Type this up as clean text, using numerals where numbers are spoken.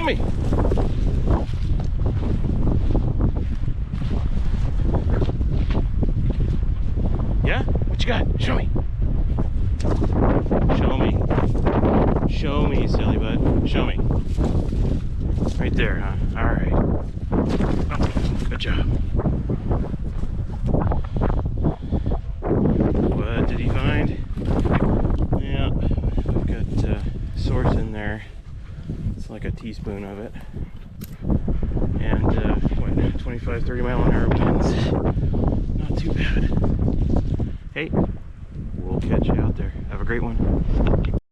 me. Yeah? What you got? Show me. Show me. Show me, silly bud. Show me. Right there, huh? All right. Oh, good job. What did he find? Yeah, we've got source in there. It's like a teaspoon of it. And what, 25, 30 mile an hour winds. Not too bad. Hey, we'll catch you out there. Have a great one.